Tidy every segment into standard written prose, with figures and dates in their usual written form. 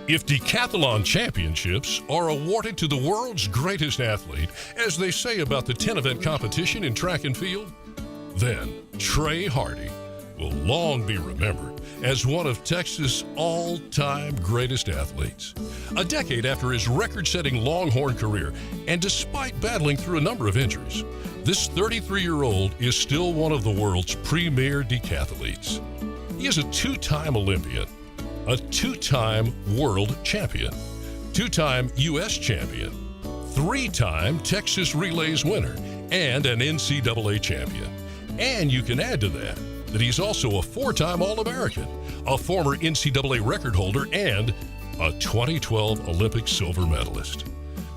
If decathlon championships are awarded to the world's greatest athlete, as they say about the 10-event competition in track and field, then Trey Hardee will long be remembered as one of Texas' all-time greatest athletes. A decade after his record-setting Longhorn career, and despite battling through a number of injuries, this 33-year-old is still one of the world's premier decathletes. He is a two-time Olympian, a two-time world champion, two-time U.S. champion, three-time Texas Relays winner, and an NCAA champion. And you can add to that he's also a four-time All-American, a former NCAA record holder, and a 2012 Olympic silver medalist.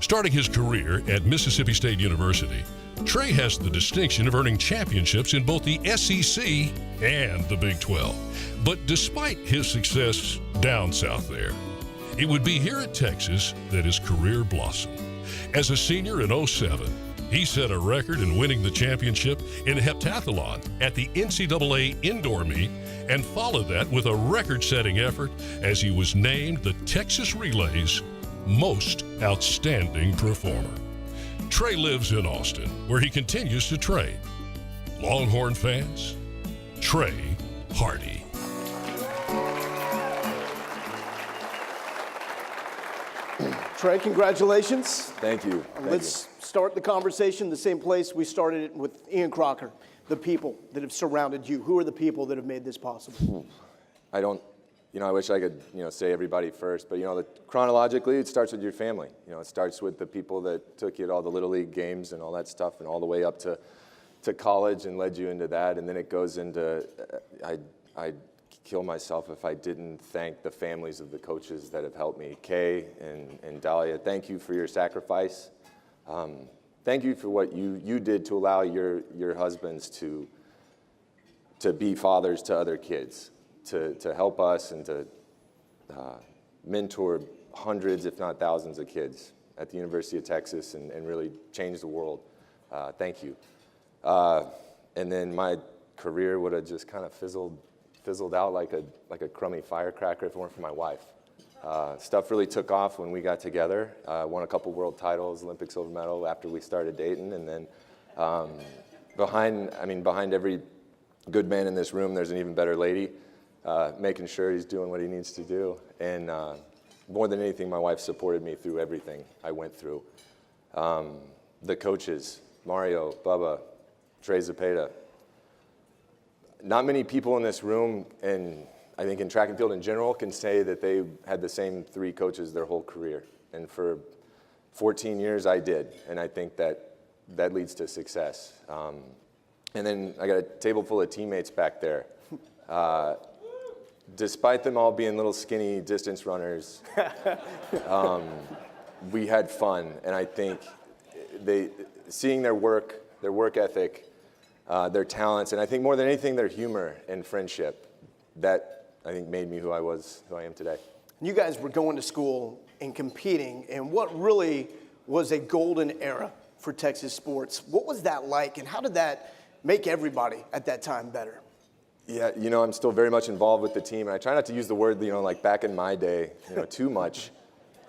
Starting his career at Mississippi State University, Trey has the distinction of earning championships in both the SEC and the Big 12. But despite his success down south there, it would be here at Texas that his career blossomed. As a senior in 2007, he set a record in winning the championship in heptathlon at the NCAA indoor meet, and followed that with a record-setting effort as he was named the Texas Relays Most Outstanding Performer. Trey lives in Austin, where he continues to train. Longhorn fans, Trey Hardee. Trey, congratulations. Thank you. Let's start the conversation the same place we started it with Ian Crocker, the people that have surrounded you. Who are the people that have made this possible? I wish I could, say everybody first, but, chronologically, it starts with your family. It starts with the people that took you to all the Little League games and all that stuff, and all the way up to college and led you into that. And then it goes into, I'd kill myself if I didn't thank the families of the coaches that have helped me. Kay and Dahlia, thank you for your sacrifice. Thank you for what you did to allow your husbands to be fathers to other kids, to help us and to mentor hundreds, if not thousands of kids at the University of Texas and really change the world. Thank you. And then my career would have just kind of fizzled out like a crummy firecracker if it weren't for my wife. Stuff really took off when we got together. Won a couple world titles, Olympic silver medal after we started dating, and then behind every good man in this room, there's an even better lady, making sure he's doing what he needs to do. And more than anything, my wife supported me through everything I went through. The coaches, Mario, Bubba, Trey Zapata. Not many people in this room, and I think in track and field in general, can say that they had the same three coaches their whole career. And for 14 years, I did. And I think that leads to success. And then I got a table full of teammates back there. Despite them all being little skinny distance runners, we had fun. And I think seeing their work ethic, their talents, and I think more than anything, their humor and friendship, that I think made me who I am today. You guys were going to school and competing in what really was a golden era for Texas sports. What was that like, and how did that make everybody at that time better? Yeah, I'm still very much involved with the team, and I try not to use the word, like back in my day, too much,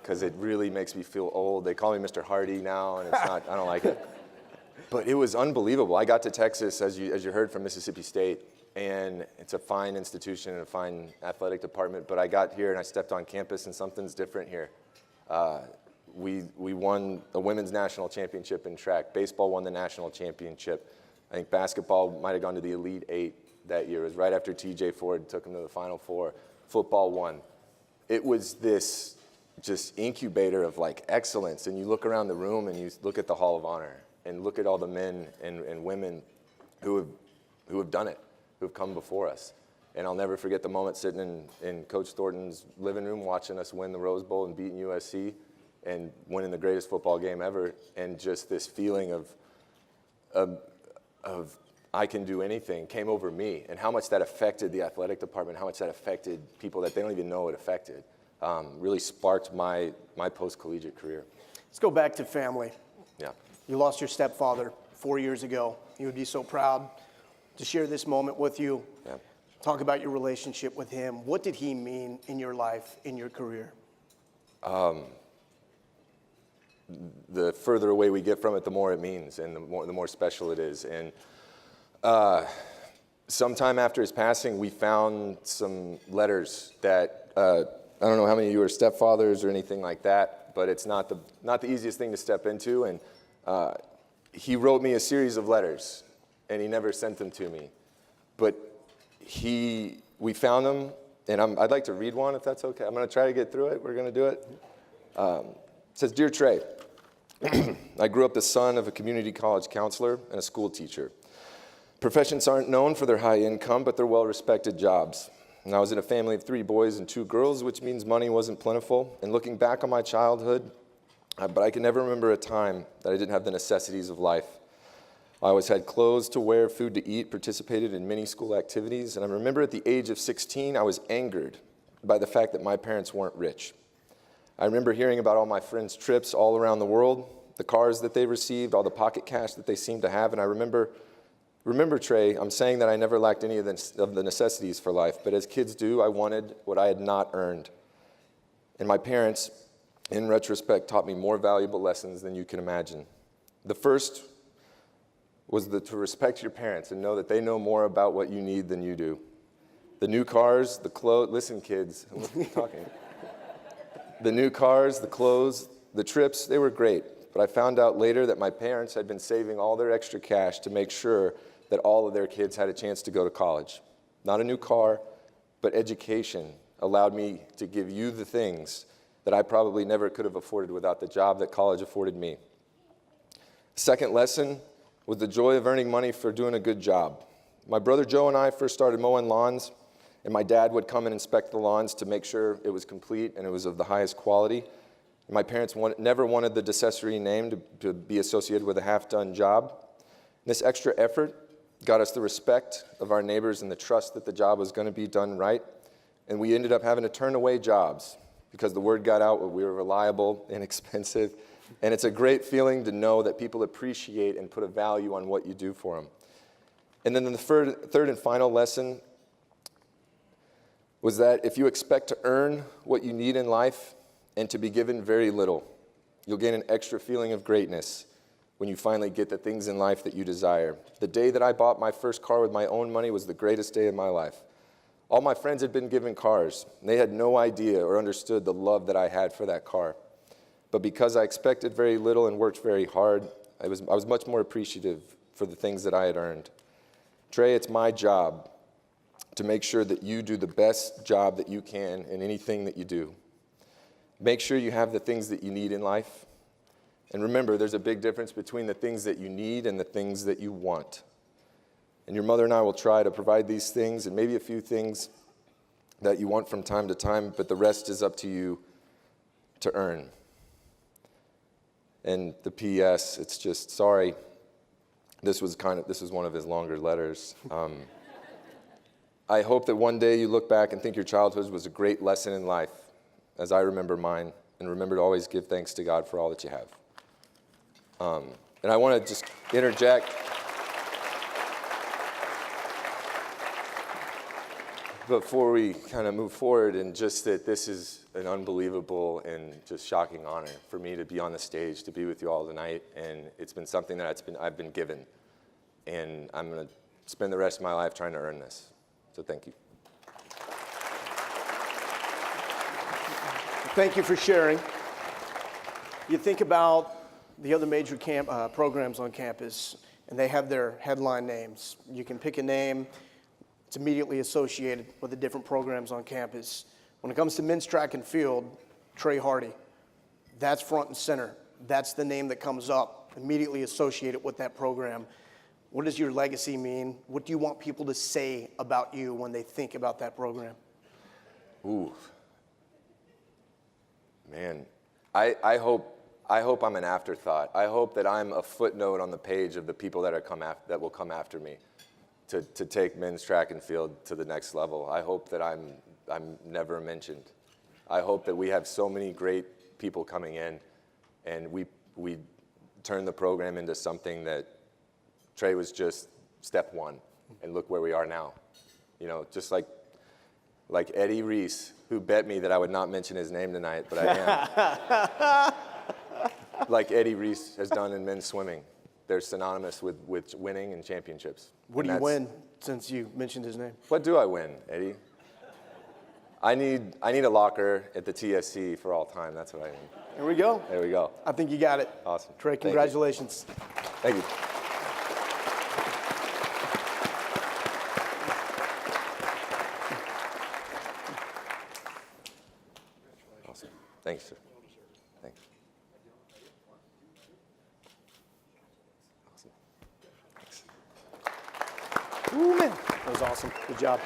because it really makes me feel old. They call me Mr. Hardee now, and it's not, I don't like it. But it was unbelievable. I got to Texas, as you heard, from Mississippi State, and it's a fine institution and a fine athletic department. But I got here and I stepped on campus, and something's different here. We won the women's national championship in track. Baseball won the national championship. I think basketball might have gone to the Elite Eight that year. It was right after T.J. Ford took them to the Final Four. Football won. It was this just incubator of excellence. And you look around the room and you look at the Hall of Honor, and look at all the men and women who have done it, who have come before us. And I'll never forget the moment sitting in Coach Thornton's living room watching us win the Rose Bowl and beating USC and winning the greatest football game ever, and just this feeling of I can do anything came over me, and how much that affected the athletic department, how much that affected people that they don't even know it affected, really sparked my post-collegiate career. Let's go back to family. Yeah. You lost your stepfather 4 years ago. He would be so proud to share this moment with you. Yeah. Talk about your relationship with him. What did he mean in your life, in your career? the further away we get from it, the more it means, and the more special it is. And sometime after his passing, we found some letters that I don't know how many of you are stepfathers or anything like that, but it's not the easiest thing to step into. And he wrote me a series of letters, and he never sent them to me. But we found them, and I'd like to read one if that's okay. I'm going to try to get through it. We're going to do it. It says, "Dear Trey, I grew up the son of a community college counselor and a school teacher. Professions aren't known for their high income, but they're well-respected jobs. And I was in a family of 3 boys and 2 girls, which means money wasn't plentiful. And looking back on my childhood, but I can never remember a time that I didn't have the necessities of life. I always had clothes to wear, food to eat, participated in many school activities, and I remember at the age of 16, I was angered by the fact that my parents weren't rich. I remember hearing about all my friends' trips all around the world, the cars that they received, all the pocket cash that they seemed to have, and I remember, Trey, I'm saying that I never lacked any of the necessities for life, but as kids do, I wanted what I had not earned. And my parents, in retrospect, taught me more valuable lessons than you can imagine. The first was to respect your parents and know that they know more about what you need than you do. The new cars, the clothes, listen kids, I'm talking. The new cars, the clothes, the trips, they were great. But I found out later that my parents had been saving all their extra cash to make sure that all of their kids had a chance to go to college. Not a new car, but education allowed me to give you the things that I probably never could have afforded without the job that college afforded me. Second lesson was the joy of earning money for doing a good job. My brother Joe and I first started mowing lawns, and my dad would come and inspect the lawns to make sure it was complete and it was of the highest quality. My parents never wanted the accessory name to be associated with a half-done job. This extra effort got us the respect of our neighbors and the trust that the job was going to be done right, and we ended up having to turn away jobs because the word got out that we were reliable, inexpensive, and it's a great feeling to know that people appreciate and put a value on what you do for them. And then the third and final lesson was that if you expect to earn what you need in life and to be given very little, you'll gain an extra feeling of greatness when you finally get the things in life that you desire. The day that I bought my first car with my own money was the greatest day of my life. All my friends had been given cars, and they had no idea or understood the love that I had for that car. But because I expected very little and worked very hard, I was much more appreciative for the things that I had earned. Trey, it's my job to make sure that you do the best job that you can in anything that you do. Make sure you have the things that you need in life. And remember, there's a big difference between the things that you need and the things that you want. And your mother and I will try to provide these things and maybe a few things that you want from time to time, but the rest is up to you to earn. And the P.S., it's just, sorry, this was one of his longer letters. I hope that one day you look back and think your childhood was a great lesson in life, as I remember mine, and remember to always give thanks to God for all that you have. And I want to just interject. Before we kind of move forward, and just that this is an unbelievable and just shocking honor for me to be on the stage, to be with you all tonight, and it's been something that I've been given, and I'm going to spend the rest of my life trying to earn this. So thank you. Thank you for sharing. You think about the other major programs on campus, and they have their headline names. You can pick a name. It's immediately associated with the different programs on campus. When it comes to men's track and field, Trey Hardee, that's front and center. That's the name that comes up, immediately associated with that program. What does your legacy mean? What do you want people to say about you when they think about that program? Ooh, man, I hope I'm an afterthought. I hope that I'm a footnote on the page of the people that will come after me to take men's track and field to the next level. I hope that I'm never mentioned. I hope that we have so many great people coming in, and we turn the program into something that Trey was just step one, and look where we are now. You know, just like like Eddie Reese, who bet me that I would not mention his name tonight, but I am. Like Eddie Reese has done in men's swimming. They're synonymous with winning and championships. What do you win since you mentioned his name? What do I win, Eddie? I need a locker at the TSC for all time. That's what I need. There we go. There we go. I think you got it. Awesome. Trey, congratulations. Thank you. Awesome. Thanks, sir. Thanks. Awesome. Thanks. Ooh, man. That was awesome. Good job.